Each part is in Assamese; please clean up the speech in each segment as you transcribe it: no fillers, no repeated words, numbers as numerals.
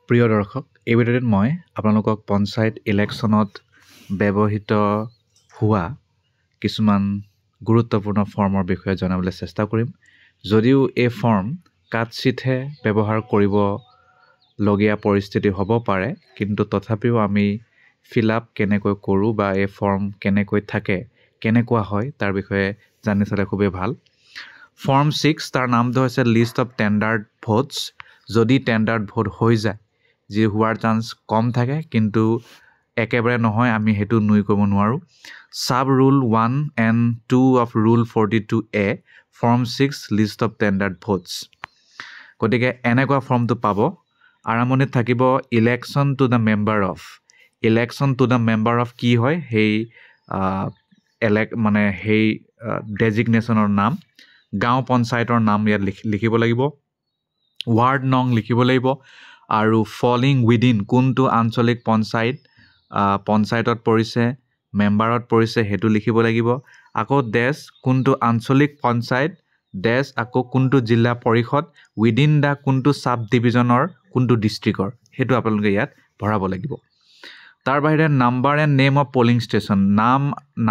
প্ৰিয় দৰ্শক, এই ভিডিঅ'টোত মই আপোনালোকক পঞ্চায়ত ইলেকশ্যনত ব্যৱহৃত হোৱা কিছুমান গুৰুত্বপূৰ্ণ ফৰ্মৰ বিষয়ে জনাবলৈ চেষ্টা কৰিম। যদিও এই ফৰ্ম কাটচিটহে ব্যৱহাৰ কৰিবলগীয়া পৰিস্থিতি হ'ব পাৰে, কিন্তু তথাপিও আমি ফিল আপ কেনেকৈ কৰোঁ বা এই ফৰ্ম কেনেকৈ থাকে, কেনেকুৱা হয় তাৰ বিষয়ে জানি থ'লে খুবেই ভাল। ফৰ্ম 6 তাৰ নামটো হৈছে লিষ্ট অফ টেণ্ডাৰ্ড ভোটছ। যদি টেণ্ডাৰ্ড ভোট হৈ যায়, যি হোৱাৰ চান্স কম থাকে, কিন্তু একেবাৰে নহয়, আমি সেইটো নুই কৰিব নোৱাৰোঁ। Sub rule 1 and 2 of rule 42A, form 6 list of tendered votes. গতিকে এনেকুৱা ফৰ্মটো পাব। আৰম্ভণিত থাকিব election to the member of. Election to the member of কি হয়, সেই সেই ডেজিগনেশ্যনৰ নাম, গাঁও পঞ্চায়তৰ নাম ইয়াত লিখিব লাগিব, ৱাৰ্ড নং লিখিব লাগিব, আৰু ফলিং উইদিন কোনটো আঞ্চলিক পঞ্চায়তত পৰিছে, মেম্বাৰত পৰিছে সেইটো লিখিব লাগিব। আকৌ ডেছ কোনটো আঞ্চলিক পঞ্চায়ত, ডেছ আকৌ কোনটো জিলা পৰিষদ, উইদিন দ্য কোনটো চাব ডিভিজনৰ, কোনটো ডিষ্ট্ৰিক্টৰ, সেইটো আপোনালোকে ইয়াত ভৰাব লাগিব। তাৰ বাহিৰে number and name of polling station,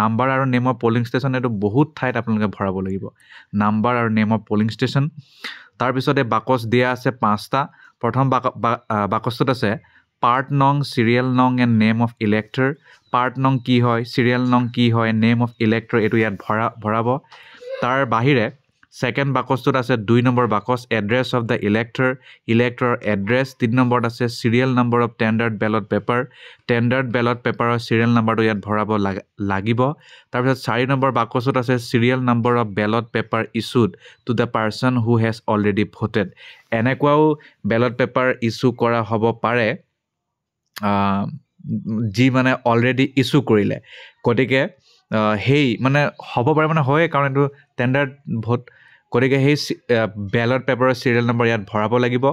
number আৰু নেম অফ পলিং ষ্টেচন, এইটো বহুত ঠাইত আপোনালোকে ভৰাব লাগিব, নাম্বাৰ আৰু নেম অফ পলিং ষ্টেচন। তাৰপিছতে বাকচ দিয়া আছে 5টা। প্ৰথম বাকচটোত আছে পাৰ্ট নং, চিৰিয়েল নং and name of elector. Part নং কি হয়, চিৰিয়েল নং কি হয়, নেম অফ ইলেক্টৰ, এইটো ইয়াত ভৰাব। তাৰ বাহিৰে ছেকেণ্ড বাকচটোত আছে 2 number box, address of the elector, ইলেক্টৰৰ এড্ৰেছ। 3 নম্বৰত আছে serial number of tendered ballot paper, tendered ballot পেপাৰৰ চিৰিয়েল নাম্বাৰটো ইয়াত ভৰাব লাগিব। তাৰপিছত 4 নম্বৰ বাকচত আছে serial number of ballot paper issued to the person who has already voted. এনেকুৱাও বেলট পেপাৰ ইছ্যু কৰা হ'ব পাৰে যি অলৰেডি ইছ্যু কৰিলে। গতিকে সেই হ'ব পাৰে, হয়েই, কাৰণ এইটো টেণ্ডাৰ্ড ভোট। গতিকে সেই বেলট পেপাৰৰ চিৰিয়েল নম্বৰ ইয়াত ভৰাব লাগিব।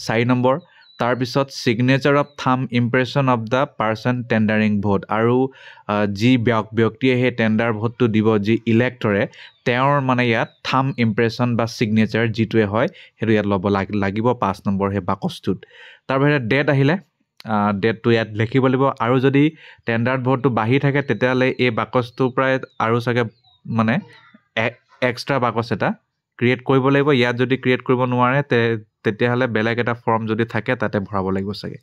4 নম্বৰ। তাৰপিছত signature of thumb impression of the person tendering vote, আৰু যি ব্যক্তিয়ে সেই টেণ্ডাৰ ভোটটো দিব, যি ইলেক্টৰে, তেওঁৰ ইয়াত থাম্ব ইম্প্ৰেশ্যন বা ছিগনেচাৰ যিটোৱে হয় সেইটো ইয়াত ল'ব লাগিব 5 নম্বৰ সেই বাকচটোত। তাৰ বাহিৰে ডেট আহিলে ডেটটো ইয়াত লিখিব লাগিব। আৰু যদি টেণ্ডাৰ্ড ভোটটো বাঢ়ি থাকে, তেতিয়াহ'লে এই বাকচটোৰ পৰাই আৰু চাগে এক্সট্ৰা বাকচ এটা ক্ৰিয়েট কৰিব লাগিব। ইয়াত যদি ক্ৰিয়েট কৰিব নোৱাৰে, তেতিয়াহ'লে বেলেগ এটা ফৰ্ম যদি থাকে তাতে ভৰাব লাগিব চাগে।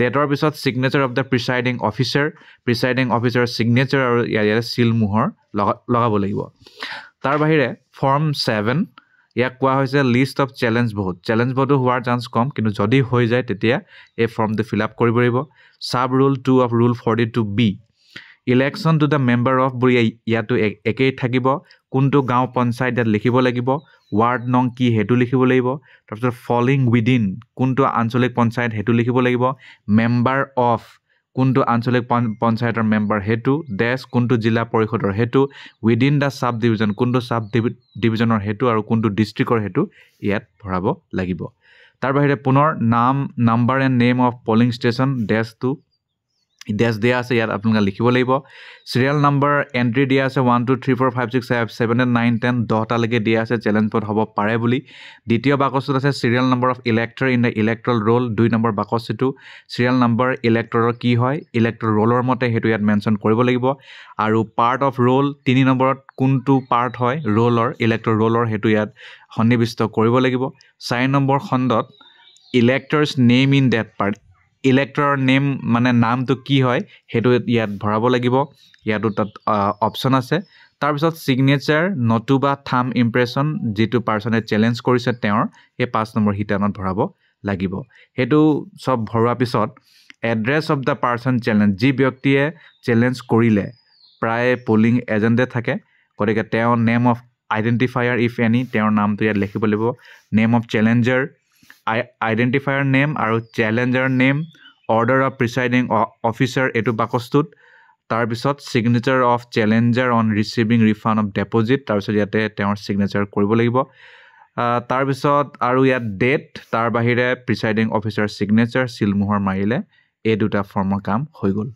ডেটৰ পিছত ছিগনেচাৰ অফ দ্য প্ৰিচাইডিং অফিচাৰৰ ছিগনেচাৰ, আৰু ইয়াত চিল মোহৰ লগাব লাগিব। তাৰ বাহিৰে ফৰ্ম 7, ইয়াক কোৱা হৈছে list of challenge vote. Challenge ভোটো হোৱাৰ চান্স কম, কিন্তু যদি হৈ যায় তেতিয়া এই ফৰ্মটো ফিল আপ কৰিব লাগিব। চাব rule 2 of rule 42B, election to the member of বুলি ইয়াতো একেই থাকিব। কোনটো গাঁও পঞ্চায়ত ইয়াত লিখিব লাগিব, ৱাৰ্ড নং কি সেইটো লিখিব লাগিব। তাৰপিছত ফলিং উইদিন কোনটো আঞ্চলিক পঞ্চায়ত সেইটো লিখিব লাগিব, মেম্বাৰ অফ কোনটো আঞ্চলিক পঞ্চায়তৰ মেম্বাৰ সেইটো, ডেছ কোনটো জিলা পৰিষদৰ সেইটো, উইদিন দ্য চাব ডিভিজন কোনটো চাব ডিভিজনৰ সেইটো, আৰু কোনটো ডিষ্ট্ৰিক্টৰ সেইটো ইয়াত ভৰাব লাগিব। তাৰ বাহিৰে পুনৰ number and name of polling station, dash দিয়া আছে, ইয়াত আপোনালোকে লিখিব লাগিব। চিৰিয়েল নম্বৰ এণ্ট্ৰি দিয়া আছে 1 2 3 4 5 6 7 8 9 10, 10টালৈকে দিয়া আছে চেলেঞ্জ ভোট হ'ব পাৰে বুলি। দ্বিতীয় বাকচটোত আছে serial number of elector in the electoral roll, 2 number box সেইটো। চিৰিয়েল নম্বৰ ইলেক্টৰৰ কি হয়, ইলেক্ট্ৰল ৰোলৰ মতে সেইটো ইয়াত মেনশ্যন কৰিব লাগিব। আৰু পাৰ্ট অফ ৰোল, 3 নম্বৰত কোনটো পাৰ্ট হয় ৰোলৰ, ইলেক্ট্ৰল ৰোলৰ, সেইটো ইয়াত সন্নিৱিষ্ট কৰিব লাগিব। 4 নম্বৰ খণ্ডত electors name in that part, ইলেক্টৰৰ নেম নামটো কি হয় সেইটো ইয়াত ভৰাব লাগিব। ইয়াতো তাত অপশ্যন আছে। তাৰপিছত ছিগনেচাৰ নতুবা থাম্ব ইম্প্ৰেশ্যন, যিটো পাৰ্চনে চেলেঞ্জ কৰিছে তেওঁৰ, সেই 5 নম্বৰ শিতানত ভৰাব লাগিব। সেইটো চব ভৰোৱাৰ পিছত address of the person challenge, যি ব্যক্তিয়ে চেলেঞ্জ কৰিলে প্ৰায় পলিং এজেণ্টে থাকে, গতিকে তেওঁ name of identifier if any, তেওঁৰ নামটো ইয়াত লিখিব লাগিব। Name of challenger, identifier name আৰু challenger name, order of presiding officer এইটো বাকচটোত। তাৰপিছত signature of challenger on receiving refund of deposit, তাৰপিছত ইয়াতে তেওঁৰ ছিগনেচাৰ কৰিব লাগিব। তাৰপিছত আৰু ইয়াত ডেট, তাৰ বাহিৰে প্ৰিচাইডিং অফিচাৰ ছিগনেচাৰ, চিল মোহৰ মাৰিলে এই 2টা ফৰ্মৰ কাম হৈ গ'ল।